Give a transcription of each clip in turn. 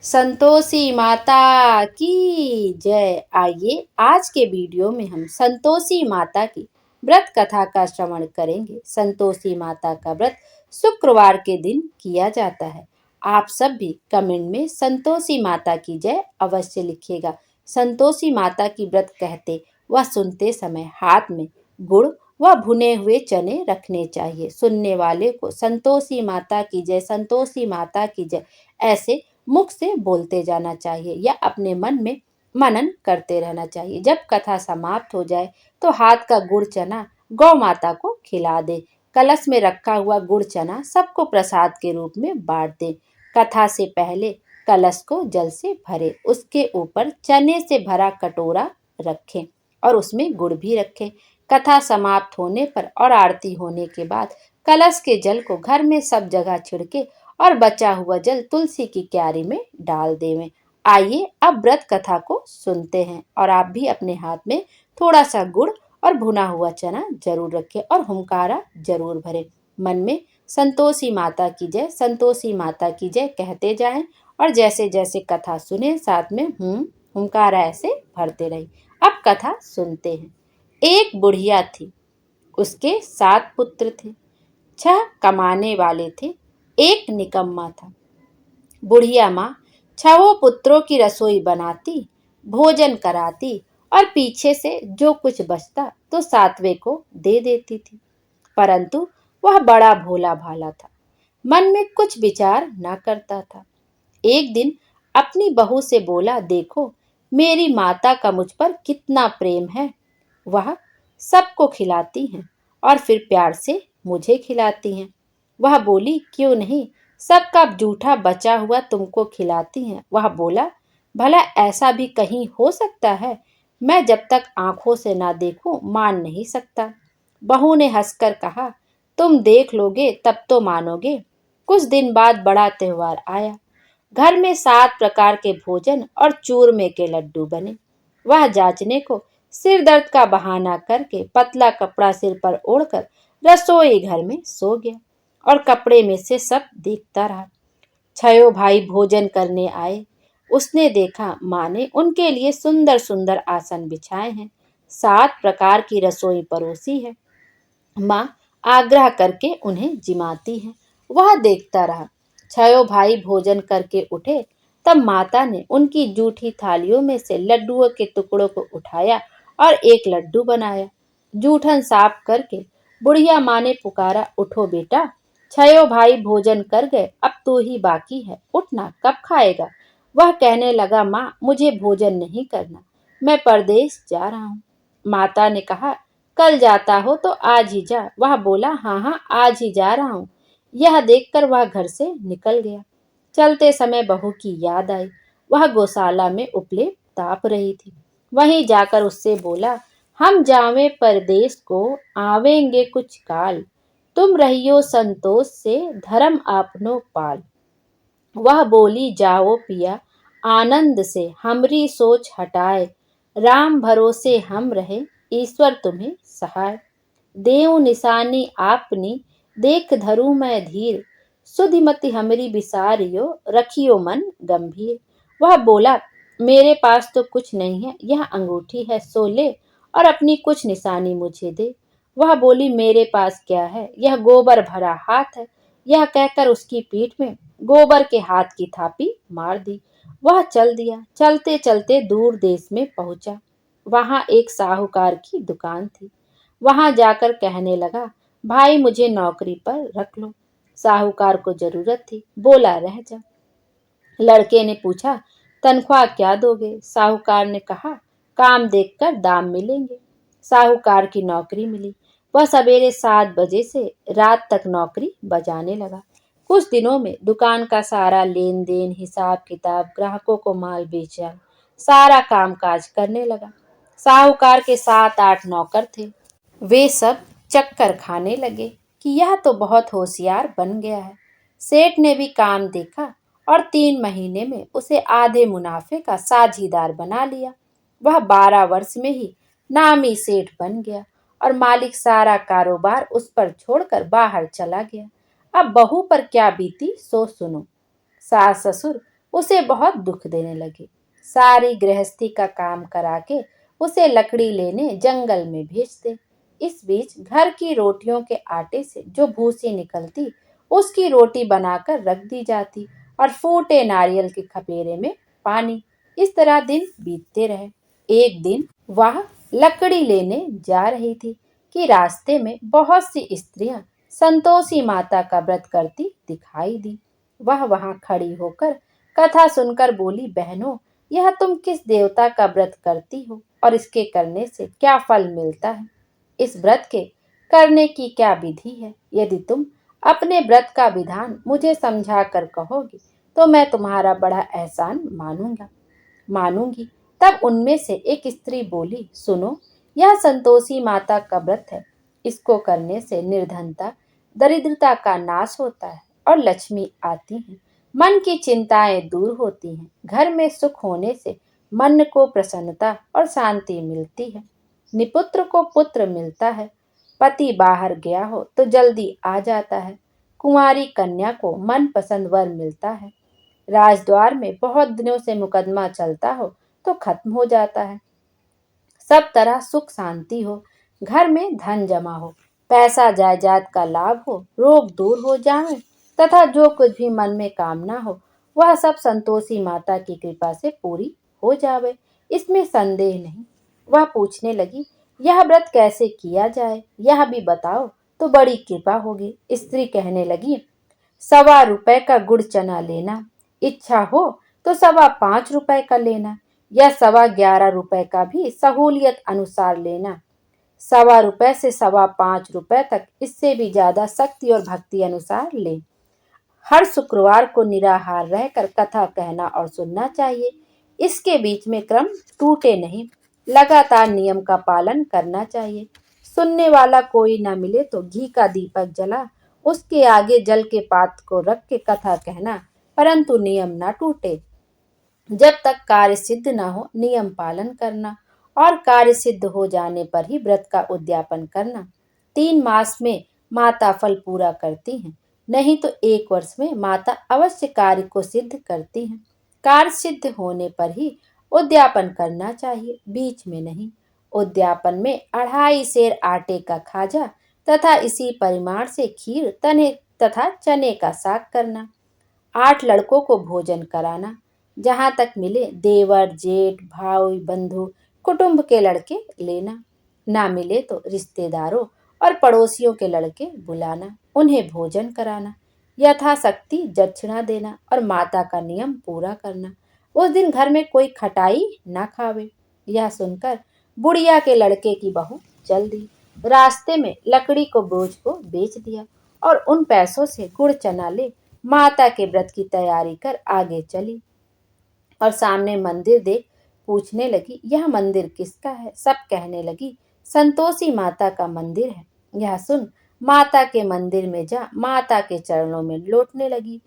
संतोषी माता की जय। आइए आज के वीडियो में हम संतोषी माता की व्रत कथा का श्रवण करेंगे। संतोषी माता का व्रत शुक्रवार के दिन किया जाता है। आप सब भी कमेंट में संतोषी माता की जय अवश्य लिखिएगा। संतोषी माता की व्रत कहते व सुनते समय हाथ में गुड़ व भुने हुए चने रखने चाहिए। सुनने वाले को संतोषी माता की जय, संतोषी माता की जय ऐसे मुख से बोलते जाना चाहिए या अपने मन में मनन करते रहना चाहिए। जब कथा समाप्त हो जाए तो हाथ का गुड़ चना गौ माता को खिला दे। कलश में रखा हुआ गुड़ चना सबको प्रसाद के रूप में बांट दे। कथा से पहले कलश को जल से भरे, उसके ऊपर चने से भरा कटोरा रखें और उसमें गुड़ भी रखें। कथा समाप्त होने पर और आरती होने के बाद कलश के जल को घर में सब जगह छिड़के और बचा हुआ जल तुलसी की क्यारी में डाल देवें। आइए अब व्रत कथा को सुनते हैं और आप भी अपने हाथ में थोड़ा सा गुड़ और भुना हुआ चना जरूर रखें और हुंकारा जरूर भरें। मन में संतोषी माता की जय, संतोषी माता की जय कहते जाएं और जैसे जैसे कथा सुने साथ में हुंकारा ऐसे भरते रहिए। अब कथा सुनते हैं। एक बुढ़िया थी, उसके 7 पुत्र थे। 6 कमाने वाले थे, एक निकम्मा था। बुढ़िया माँ 6 पुत्रों की रसोई बनाती, भोजन कराती और पीछे से जो कुछ बचता तो 7वें को दे देती थी। परंतु वह बड़ा भोला भाला था, मन में कुछ विचार न करता था। एक दिन अपनी बहू से बोला, देखो मेरी माता का मुझ पर कितना प्रेम है। वह सबको खिलाती हैं और फिर प्यार से मुझे खिलाती हैं। वह बोली, क्यों नहीं, सबका जूठा बचा हुआ तुमको खिलाती हैं। वह बोला, भला ऐसा भी कहीं हो सकता है? मैं जब तक आंखों से ना देखूं मान नहीं सकता। बहू ने हंसकर कहा, तुम देख लोगे तब तो मानोगे। कुछ दिन बाद बड़ा त्योहार आया। घर में 7 प्रकार के भोजन और चूरमे के लड्डू बने। वह जांचने को सिर दर्द का बहाना करके पतला कपड़ा सिर पर ओढ़कर रसोई घर में सो गया और कपड़े में से सब देखता रहा। 6 भाई भोजन करने आए। उसने देखा माँ ने उनके लिए सुंदर सुंदर आसन बिछाए हैं, 7 प्रकार की रसोई परोसी है। माँ आग्रह करके उन्हें जिमाती है। वह देखता रहा। 6 भाई भोजन करके उठे, तब माता ने उनकी जूठी थालियों में से लड्डुओं के टुकड़ों को उठाया और एक लड्डू बनाया। जूठन साफ करके बुढ़िया माँ ने पुकारा, उठो बेटा, 6 भाई भोजन कर गए, अब तू ही बाकी है, उठना, कब खाएगा? वह कहने लगा, माँ मुझे भोजन नहीं करना, मैं परदेश जा रहा हूँ। माता ने कहा, कल जाता हो तो आज ही जा। वह बोला, हाँ हाँ आज ही जा रहा हूँ। यह देखकर वह घर से निकल गया। चलते समय बहू की याद आई। वह गौशाला में उपले ताप रही थी। वहीं जाकर उससे बोला, हम जावे परदेश को, आवेंगे कुछ काल, तुम रहियो संतोष से, धर्म आपनो पाल। वह बोली, जाओ पिया आनंद से, हमरी सोच हटाए, राम भरोसे हम रहे, ईश्वर तुम्हें सहाय। देव निशानी आपनी, देख धरू मैं धीर, सुधिमति हमरी बिसारियो, रखियो मन गंभीर। वह बोला, मेरे पास तो कुछ नहीं है, यह अंगूठी है सो ले और अपनी कुछ निशानी मुझे दे। वह बोली, मेरे पास क्या है, यह गोबर भरा हाथ है। यह कहकर उसकी पीठ में गोबर के हाथ की थापी मार दी। वह चल दिया। चलते चलते दूर देश में पहुंचा। वहां एक साहूकार की दुकान थी। वहां जाकर कहने लगा, भाई मुझे नौकरी पर रख लो। साहूकार को जरूरत थी, बोला, रह जा। लड़के ने पूछा, तनख्वाह क्या दोगे? साहूकार ने कहा, काम देखकर दाम मिलेंगे। साहूकार की नौकरी मिली। वह सवेरे 7 बजे से रात तक नौकरी बजाने लगा। कुछ दिनों में दुकान का सारा लेन देन, हिसाब किताब, ग्राहकों को माल बेचना, सारा काम काज करने लगा। साहूकार के 7-8 नौकर थे। वे सब चक्कर खाने लगे कि यह तो बहुत होशियार बन गया है। सेठ ने भी काम देखा और 3 महीने में उसे आधे मुनाफे का साझीदार बना लिया। वह 12 वर्ष में ही नामी सेठ बन गया और मालिक सारा कारोबार उस पर छोड़कर बाहर चला गया। अब बहू पर क्या बीती सो सुनो। सास ससुर उसे बहुत दुख देने लगे। सारी गृहस्थी का काम करा के उसे लकड़ी लेने जंगल में भेज दे। इस बीच घर की रोटियों के आटे से जो भूसी निकलती, उसकी रोटी बनाकर रख दी जाती और फूटे नारियल के खपेरे में पानी। इस तरह दिन बीतते रहे। एक दिन वह लकड़ी लेने जा रही थी कि रास्ते में बहुत सी स्त्रियां संतोषी माता का व्रत करती दिखाई दी। वह वहां खड़ी होकर कथा सुनकर बोली, बहनों, यह तुम किस देवता का व्रत करती हो और इसके करने से क्या फल मिलता है? इस व्रत के करने की क्या विधि है? यदि तुम अपने व्रत का विधान मुझे समझा कर कहोगे तो मैं तुम्हारा बड़ा एहसान मानूंगी। तब उनमें से एक स्त्री बोली, सुनो, यह संतोषी माता का व्रत है। इसको करने से निर्धनता, दरिद्रता का नाश होता है और लक्ष्मी आती है। मन की चिंताएं दूर होती हैं। घर में सुख होने से मन को प्रसन्नता और शांति मिलती है। निपुत्र को पुत्र मिलता है। पति बाहर गया हो तो जल्दी आ जाता है। कुंवारी कन्या को मनपसंद वर मिलता है। राजद्वार में बहुत दिनों से मुकदमा चलता हो तो खत्म हो जाता है। सब तरह सुख शांति हो, घर में धन जमा हो, पैसा जायदाद का लाभ हो, रोग दूर हो जाए तथा जो कुछ भी मन में कामना हो वह सब संतोषी माता की कृपा से पूरी हो जावे, इसमें संदेह नहीं। वह पूछने लगी, यह व्रत कैसे किया जाए, यह भी बताओ तो बड़ी कृपा होगी। स्त्री कहने लगी, 1.25 का गुड़ चना लेना, इच्छा हो तो 5.25 का लेना, या 11.25 का भी सहूलियत अनुसार लेना। 1.25 से 5.25 तक, इससे भी ज्यादा शक्ति और भक्ति अनुसार ले। हर शुक्रवार को निराहार रहकर कथा कहना और सुनना चाहिए। इसके बीच में क्रम टूटे नहीं, लगातार नियम का पालन करना चाहिए। सुनने वाला कोई न मिले तो घी का दीपक जला उसके आगे जल के पात्र को रख के कथा कहना, परंतु नियम न टूटे। जब तक कार्य सिद्ध न हो नियम पालन करना और कार्य सिद्ध हो जाने पर ही व्रत का उद्यापन करना। 3 मास में माता फल पूरा करती हैं, नहीं तो 1 वर्ष में माता अवश्य कार्य को सिद्ध करती हैं। कार्य सिद्ध होने पर ही उद्यापन करना चाहिए, बीच में नहीं। उद्यापन में 2.5 सेर आटे का खाजा तथा इसी परिमाण से खीर तने तथा चने का साग करना। 8 लड़कों को भोजन कराना। जहां तक मिले देवर, जेठ, भाई, बंधु, कुटुंब के लड़के लेना। ना मिले तो रिश्तेदारों और पड़ोसियों के लड़के बुलाना, उन्हें भोजन कराना, यथाशक्ति दक्षिणा देना और माता का नियम पूरा करना। उस दिन घर में कोई खटाई ना खावे। यह सुनकर बुढ़िया के लड़के की बहू चल दी। रास्ते में लकड़ी को बोझ को बेच दिया और उन पैसों से गुड़ चना ले माता के व्रत की तैयारी कर आगे चली और सामने मंदिर देख पूछने लगी, यह मंदिर किसका है? सब कहने लगी, संतोषी माता का मंदिर है। यह सुन माता के मंदिर में जा माता के चरणों में लौटने लगी।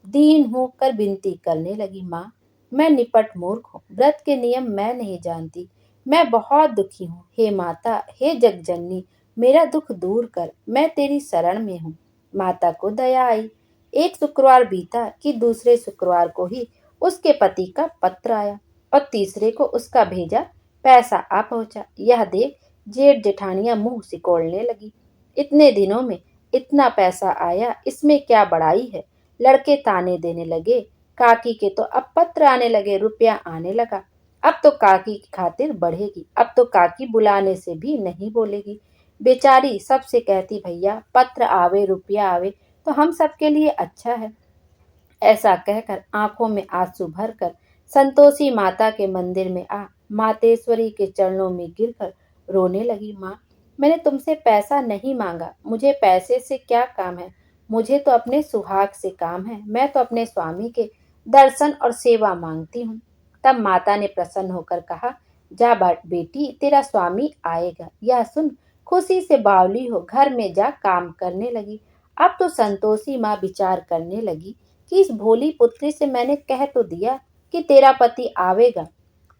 दीन होकर विनती करने लगी, माँ, मैं निपट मूर्ख हूँ, व्रत के नियम मैं नहीं जानती, मैं बहुत दुखी हूँ। हे माता, हे जगजननी, मेरा दुख दूर कर, मैं तेरी शरण में हूँ। माता को दया आई। एक शुक्रवार बीता कि दूसरे शुक्रवार को ही उसके पति का पत्र आया और तीसरे को उसका भेजा पैसा आ पहुंचा। यह देख जेठ जेठानियां मुंह सिकोड़ने लगी। इतने दिनों में इतना पैसा आया, इसमें क्या बड़ाई है? लड़के ताने देने लगे। काकी के तो अब पत्र आने लगे, रुपया आने लगा। अब तो काकी की खातिर बढ़ेगी, अब तो काकी बुलाने से भी नहीं बोलेगी। बेचारी सबसे कहती, भैया पत्र आवे रुपया आवे तो हम सबके लिए अच्छा है। ऐसा कहकर आंखों में आंसू भरकर संतोषी माता के मंदिर में आ मातेश्वरी के चरणों में गिरकर रोने लगी। माँ, मैंने तुमसे पैसा नहीं मांगा, मुझे पैसे से क्या काम है, मुझे तो अपने सुहाग से काम है, मैं तो अपने स्वामी के दर्शन और सेवा मांगती हूँ। तब माता ने प्रसन्न होकर कहा, जा बेटी, तेरा स्वामी आएगा। यह सुन खुशी से बावली हो घर में जा काम करने लगी। अब तो संतोषी माँ विचार करने लगी कि इस भोली पुत्री से मैंने कह तो दिया कि तेरा पति आवेगा,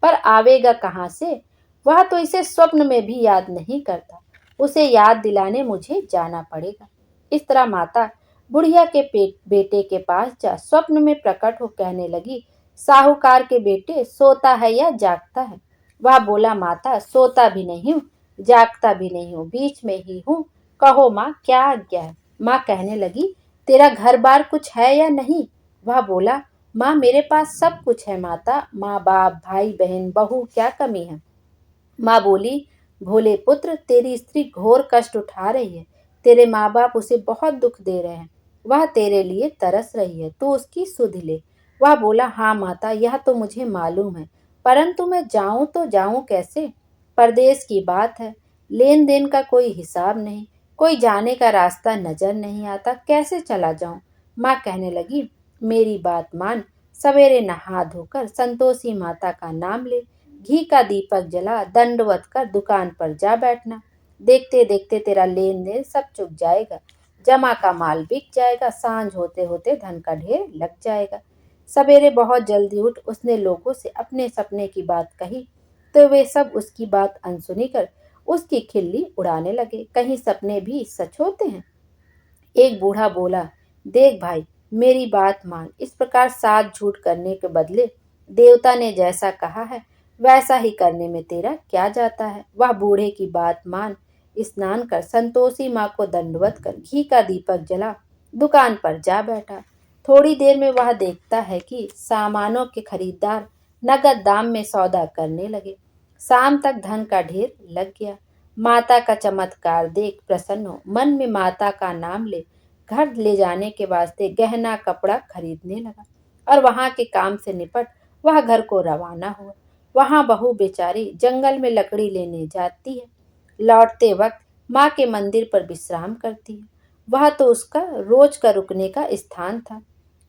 पर आवेगा कहाँ से? वह तो इसे स्वप्न में भी याद नहीं करता। उसे याद दिलाने मुझे जाना पड़ेगा। इस तरह माता बुढ़िया के बेटे के पास जा स्वप्न में प्रकट हो कहने लगी, साहूकार के बेटे, सोता है या जागता है? वह बोला, माता सोता भी नहीं हूँ, जागता भी नहीं हूँ, बीच में ही हूँ। कहो माँ, क्या आज्ञा है? माँ कहने लगी, तेरा घर बार कुछ है या नहीं? वह बोला, माँ मेरे पास सब कुछ है माता, माँ बाप भाई बहन बहू, क्या कमी है? माँ बोली, भोले पुत्र, तेरी स्त्री घोर कष्ट उठा रही है। तेरे माँ बाप उसे बहुत दुख दे रहे हैं। वह तेरे लिए तरस रही है, तू उसकी सुध ले। वह बोला, हाँ माता, यह तो मुझे मालूम है, परंतु मैं जाऊं तो जाऊं कैसे? परदेश की बात है, लेन देन का कोई हिसाब नहीं, कोई जाने का रास्ता नजर नहीं आता, कैसे चला जाऊं? माँ कहने लगी, मेरी बात मान, सवेरे नहा धोकर संतोषी माता का नाम ले, घी का दीपक जला, दंडवत कर दुकान पर जा बैठना। देखते देखते तेरा लेन देन सब चुक जाएगा, जमा का माल बिक जाएगा, सांझ होते होते धन का ढेर लग जाएगा। सवेरे बहुत जल्दी उठ उसने लोगों से अपने सपने की बात कही, तो वे सब उसकी बात अनसुनी कर उसकी खिल्ली उड़ाने लगे। कहीं सपने भी सच होते हैं? एक बूढ़ा बोला, देख भाई, मेरी बात मान, इस प्रकार साथ झूठ करने के बदले देवता ने जैसा कहा है वैसा ही करने में तेरा क्या जाता है? वह बूढ़े की बात मान, स्नान कर संतोषी माँ को दंडवत कर घी का दीपक जला दुकान पर जा बैठा। थोड़ी देर में वह देखता है कि सामानों के खरीदार नगद दाम में सौदा करने लगे। शाम तक धन का ढेर लग गया। माता का चमत्कार देख प्रसन्न हो मन में माता का नाम ले घर ले जाने के वास्ते गहना कपड़ा खरीदने लगा और वहां के काम से निपट वह घर को रवाना हुआ। वहां बहू बेचारी जंगल में लकड़ी लेने जाती है, लौटते वक्त माँ के मंदिर पर विश्राम करती है। वह तो उसका रोज का रुकने का स्थान था।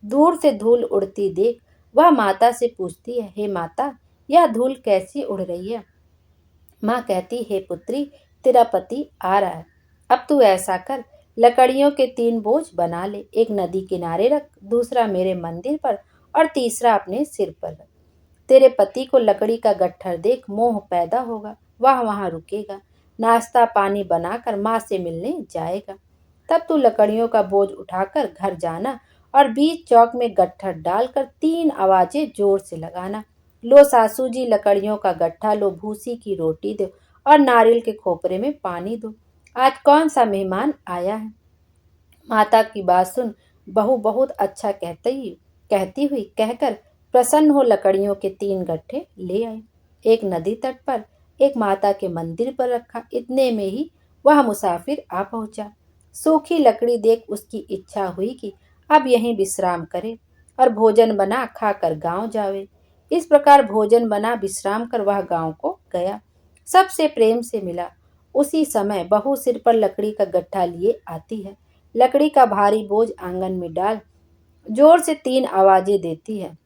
दूर से धूल उड़ती देख वह माता से पूछती है, हे माता, यह धूल कैसी उड़ रही है? माँ कहती, हे पुत्री, तेरा पति आ रहा है। अब तू ऐसा कर, लकड़ियों के 3 बोझ बना ले, एक नदी किनारे रख, दूसरा मेरे मंदिर पर और तीसरा अपने सिर पर रख। तेरे पति को लकड़ी का गट्ठर देख मोह पैदा होगा, वह वहां रुकेगा, नाश्ता पानी बनाकर माँ से मिलने जाएगा। तब तू लकड़ियों का बोझ उठाकर घर जाना और बीच चौक में गट्ठर डालकर 3 आवाजें जोर से लगाना, लो सासू जी लकड़ियों का गट्ठा लो, भूसी की रोटी दो और नारियल के खोपरे में पानी दो, आज कौन सा मेहमान आया है? माता की बात सुन बहू बहुत अच्छा कहती हुई कहकर प्रसन्न हो लकड़ियों के 3 गट्ठे ले आई। एक नदी तट पर, एक माता के मंदिर पर रखा। इतने में ही वह मुसाफिर आ पहुंचा। सूखी लकड़ी देख उसकी इच्छा हुई कि अब यहीं विश्राम करे और भोजन बना खाकर गांव जावे। इस प्रकार भोजन बना विश्राम कर वह गांव को गया, सबसे प्रेम से मिला। उसी समय बहू सिर पर लकड़ी का गट्ठा लिए आती है, लकड़ी का भारी बोझ आंगन में डाल जोर से 3 आवाजें देती है,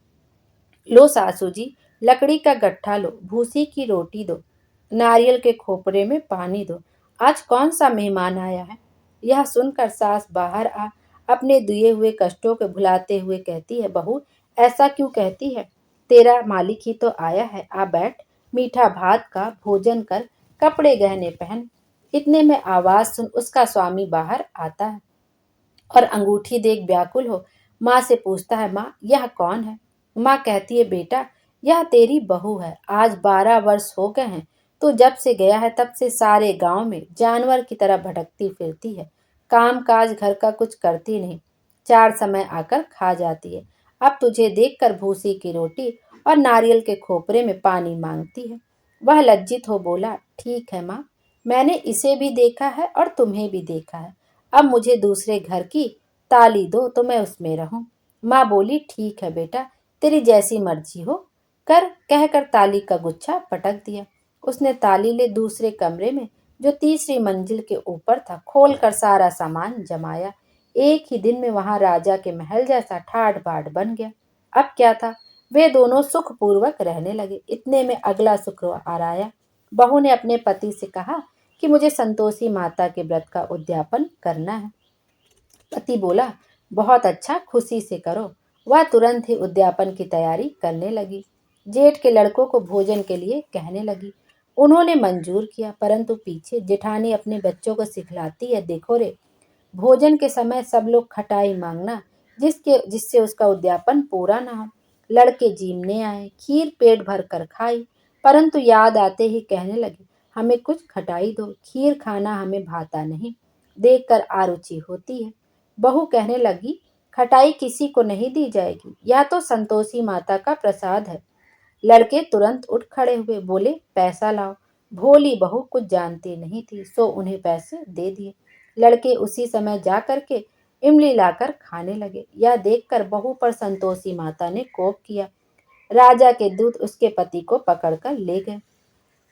लो सासू जी लकड़ी का गट्ठा लो, भूसी की रोटी दो, नारियल के खोपरे में पानी दो, आज कौन सा मेहमान आया है? यह सुनकर सास बाहर आ अपने दिए हुए कष्टों को भुलाते हुए कहती है, बहू ऐसा क्यों कहती है? तेरा मालिक ही तो आया है, आ बैठ, मीठा भात का भोजन कर, कपड़े गहने पहन। इतने में आवाज सुन उसका स्वामी बाहर आता है और अंगूठी देख व्याकुल हो माँ से पूछता है, माँ यह कौन है? माँ कहती है, बेटा यह तेरी बहू है, आज 12 वर्ष हो गए हैं, तो जब से गया है तब से सारे गांव में जानवर की तरह भटकती फिरती है, काम काज घर का कुछ करती नहीं, 4 समय आकर खा जाती है। अब तुझे देखकर भूसी की रोटी और नारियल के खोपरे में पानी मांगती है। वह लज्जित हो बोला, ठीक है माँ, मैंने इसे भी देखा है और तुम्हें भी देखा है, अब मुझे दूसरे घर की ताली दो तो मैं उसमें रहूं। माँ बोली, ठीक है बेटा, तेरी जैसी मर्जी हो, कर कहकर ताली का गुच्छा पटक दिया। उसने ताली ले दूसरे कमरे में जो तीसरी मंजिल के ऊपर था खोलकर सारा सामान जमाया। एक ही दिन में वहां राजा के महल जैसा ठाठ बाट बन गया। अब क्या था, वे दोनों सुखपूर्वक रहने लगे। इतने में अगला शुक्रवार आया। बहू ने अपने पति से कहा कि मुझे संतोषी माता के व्रत का उद्यापन करना है। पति बोला, बहुत अच्छा, खुशी से करो। वह तुरंत ही उद्यापन की तैयारी करने लगी। जेठ के लड़कों को भोजन के लिए कहने लगी। उन्होंने मंजूर किया, परंतु पीछे जेठानी अपने बच्चों को सिखलाती है, देखो रे, भोजन के समय सब लोग खटाई मांगना, जिससे उसका उद्यापन पूरा ना हो। लड़के जीमने आए, खीर पेट भर कर खाई, परंतु याद आते ही कहने लगे, हमें कुछ खटाई दो, खीर खाना हमें भाता नहीं, देखकर आरुचि होती है। बहू कहने लगी, खटाई किसी को नहीं दी जाएगी, यह तो संतोषी माता का प्रसाद है। लड़के तुरंत उठ खड़े हुए, बोले, पैसा लाओ। भोली बहू कुछ जानती नहीं थी, सो उन्हें पैसे दे दिए। लड़के उसी समय जा करके इमली लाकर खाने लगे। यह देखकर बहू पर संतोषी माता ने कोप किया। राजा के दूत उसके पति को पकड़कर ले गए।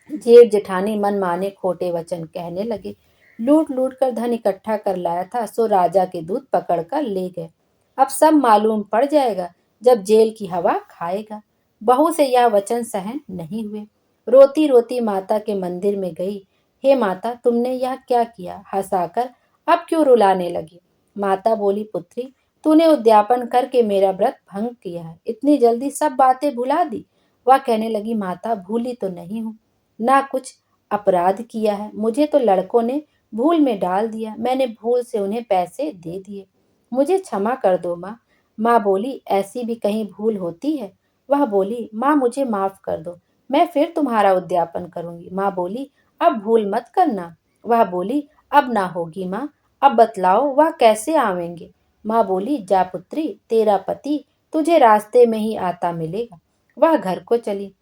जेठ जेठानी मन माने खोटे वचन कहने लगे। लूट लूट कर धन इकट्ठा कर लाया था, सो राजा के दूत पकड़ कर ले गए। अब सब मालूम पड़ जाएगा जब जेल की हवा खाएगा। बहू से यह वचन सहन नहीं हुए। रोती रोती माता के मंदिर में गई। हे माता, तुमने यह क्या किया? हंसाकर अब क्यों रुलाने लगी? माता बोली, पुत्री, तूने उद्यापन करके मेरा व्रत भंग किया है, इतनी जल्दी सब बातें भुला दी। वह कहने लगी, माता, भूली तो नहीं हूँ, ना कुछ अपराध किया है, मुझे तो लड़कों ने भूल में डाल दिया, मैंने भूल से उन्हें पैसे दे दिए, मुझे क्षमा कर दो माँ। माँ बोली, ऐसी भी कहीं भूल होती है? वह बोली, माँ, मुझे माफ कर दो, मैं फिर तुम्हारा उद्यापन करूंगी। माँ बोली, अब भूल मत करना। वह बोली, अब ना होगी माँ, अब बतलाओ वह कैसे आवेंगे? माँ बोली, जा पुत्री, तेरा पति तुझे रास्ते में ही आता मिलेगा। वह घर को चली।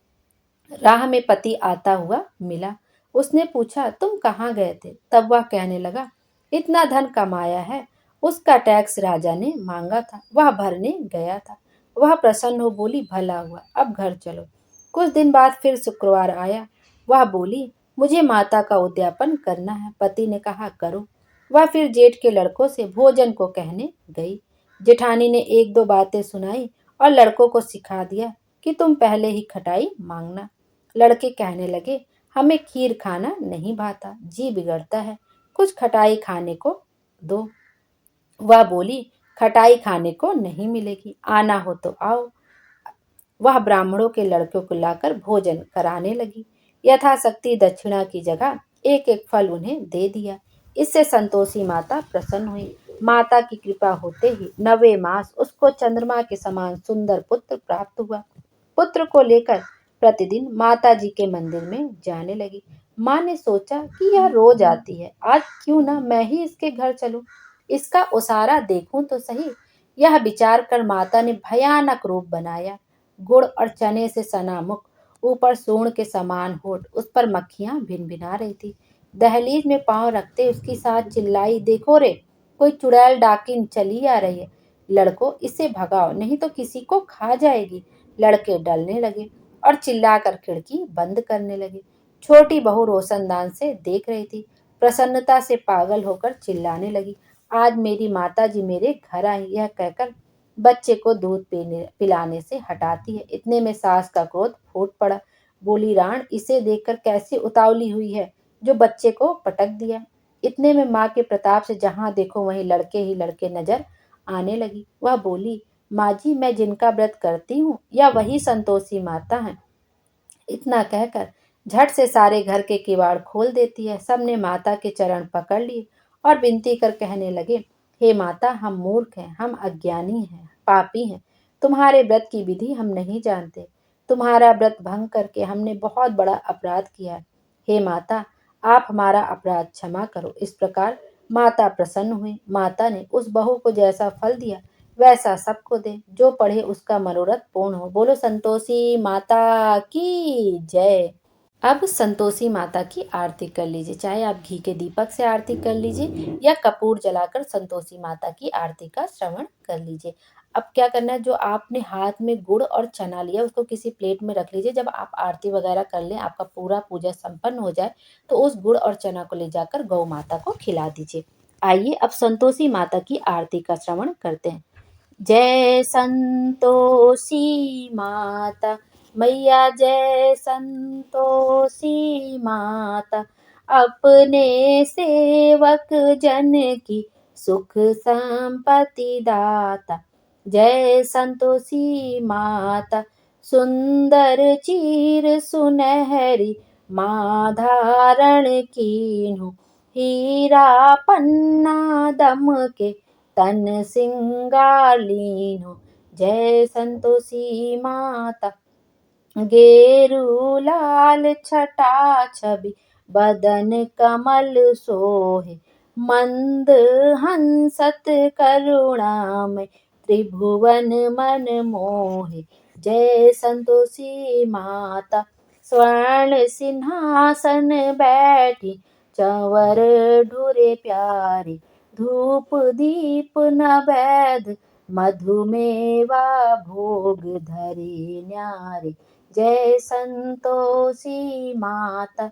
राह में पति आता हुआ मिला। उसने पूछा, तुम कहाँ गए थे? तब वह कहने लगा, इतना धन कमाया है, उसका टैक्स राजा ने मांगा था, वह भरने गया था। वह प्रसन्न हो बोली, भला हुआ, अब घर चलो। कुछ दिन बाद फिर शुक्रवार आया। वह बोली, मुझे माता का उद्यापन करना है। पति ने कहा, करो। वह फिर जेठ के लड़कों से भोजन को कहने गई। जेठानी ने एक दो बातें सुनाई और लड़कों को सिखा दिया कि तुम पहले ही खटाई मांगना। लड़के कहने लगे, हमें खीर खाना नहीं भाता, जी बिगड़ता है, कुछ खटाई खाने को दो। वह बोली, खटाई खाने को नहीं मिलेगी, आना हो तो आओ। वह ब्राह्मणों के लड़कों को लाकर भोजन कराने लगी। यथाशक्ति दक्षिणा की जगह एक एक फल उन्हें दे दिया। इससे संतोषी माता प्रसन्न हुई। माता की कृपा होते ही 9वें मास उसको चंद्रमा के समान सुंदर पुत्र प्राप्त हुआ। पुत्र को लेकर प्रतिदिन माता जी के मंदिर में जाने लगी। माँ ने सोचा कि यह रोज आती है, आज क्यों ना मैं ही इसके घर चलूं, इसका ओसारा देखूं तो सही। यह विचार कर माता ने भयानक रूप बनाया। गुड़ और चने से सना मुख, ऊपर सूर्ण के समान होठ, उस पर मक्खियां भिनभिना रही थी। दहलीज में पांव रखते उसकी साथ चिल्लाई, देखो रे, कोई चुड़ैल डाकिन चली आ रही है, लड़को इसे भगाओ नहीं तो किसी को खा जाएगी। लड़के डरने लगे और चिल्लाकर खिड़की बंद करने लगे। छोटी बहू रोशनदान से देख रही थी। प्रसन्नता से पागल होकर चिल्लाने लगी, आज मेरी माता जी मेरे घर आई, यह कहकर बच्चे को दूध पीने पिलाने से हटाती है। इतने में सास का क्रोध फूट पड़ा। बोली, राण, इसे देखकर कैसी उतावली हुई है जो बच्चे को पटक दिया। इतने में माँ के प्रताप से जहां देखो वहीं लड़के ही लड़के नजर आने लगी। वह बोली, माँ जी, मैं जिनका व्रत करती हूँ या वही संतोषी माता है। इतना कहकर झट से सारे घर के किवाड़ खोल देती है। सबने माता के चरण पकड़ लिए और विनती कर कहने लगे, हे माता, हम मूर्ख हैं, हम अज्ञानी हैं, पापी हैं, तुम्हारे व्रत की विधि हम नहीं जानते, तुम्हारा व्रत भंग करके हमने बहुत बड़ा अपराध किया है। हे माता, आप हमारा अपराध क्षमा करो। इस प्रकार माता प्रसन्न हुई। माता ने उस बहू को जैसा फल दिया वैसा सबको दे, जो पढ़े उसका मनोरथ पूर्ण हो। बोलो संतोषी माता की जय। अब संतोषी माता की आरती कर लीजिए, चाहे आप घी के दीपक से आरती कर लीजिए या कपूर जलाकर संतोषी माता की आरती का श्रवण कर लीजिए। अब क्या करना है, जो आपने हाथ में गुड़ और चना लिया उसको किसी प्लेट में रख लीजिए। जब आप आरती वगैरह कर लें, आपका पूरा पूजा संपन्न हो जाए, तो उस गुड़ और चना को ले जाकर गौ माता को खिला दीजिए। आइए अब संतोषी माता की आरती का श्रवण करते हैं। जय संतोषी माता मैया, जय संतोषी माता, अपने सेवक जन की सुख संपत्ति दाता। जय संतोषी माता, सुंदर चीर सुनहरी माँ धारण कीन्हु, हीरा पन्ना दम के तन सिंगार लीन्हु। जय संतोषी माता। गेरू लाल छटा छवि बदन कमल सोहे, मंद हंसत करुणामय त्रिभुवन मन मोहे। जय संतोषी माता। स्वर्ण सिंहासन बैठी चंवर ढूरे प्यारे, धूप दीप नैवेद्य मधुमेवा भोग धरे न्यारे। जय संतोषी माता।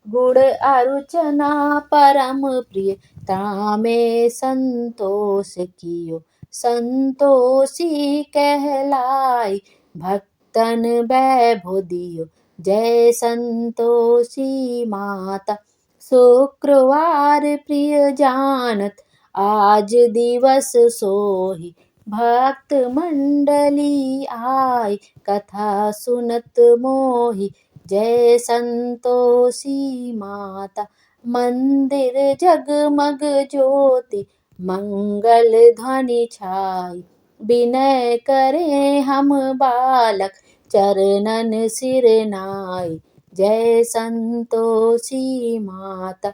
गुड़ अरुचना परम प्रिय, तामे संतोष कियो, संतोषी कहलाई भक्तन वैभव दियो। जय संतोषी माता। शुक्रवार प्रिय जानत आज दिवस सोहि, भक्त मंडली आय कथा सुनत मोहि। जय संतोषी माता। मंदिर जगमग ज्योति मंगल ध्वनि छाई, विनय करे हम बालक चरणन सिर नाई। जय संतोषी माता।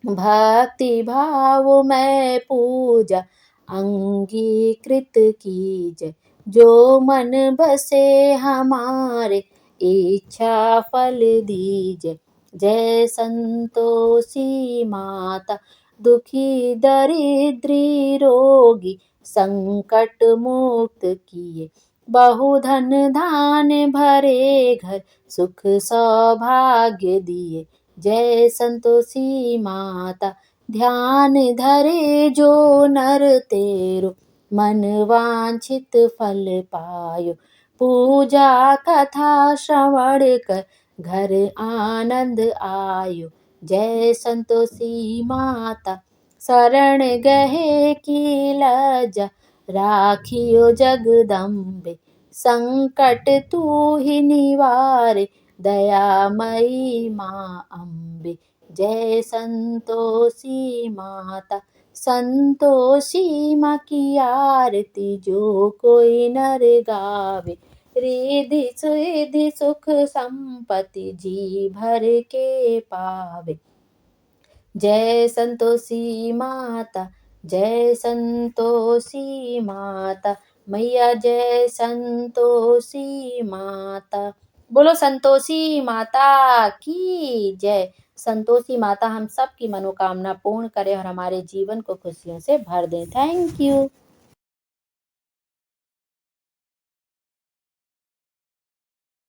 भक्ति भाव में पूजा अंगीकृत कीजय, जो मन बसे हमारे इच्छा फल दीजय। जय संतोषी माता। दुखी दरिद्री रोगी संकट मुक्त किए, बहुधन धान भरे घर सुख सौभाग्य दिए। जय संतोषी माता। ध्यान धरे जो नर तेरो, मन वांछित फल पायो, पूजा कथा श्रवण कर घर आनंद आयो। जय संतोषी माता। शरण गहे की लज्जा राखियो जगदम्बे, संकट तू ही निवारे दयामयी माँ अम्बे। जय संतोषी माता। संतोषी माँ की आरती जो कोई नर गावे, रिद्धि सिद्धि सुख संपत्ति जी भर के पावे। जय संतोषी माता। जय संतोषी माता। मैया जय संतोषी माता। बोलो संतोषी माता की जय। संतोषी माता हम सब की मनोकामना पूर्ण करे और हमारे जीवन को खुशियों से भर दे। Thank you.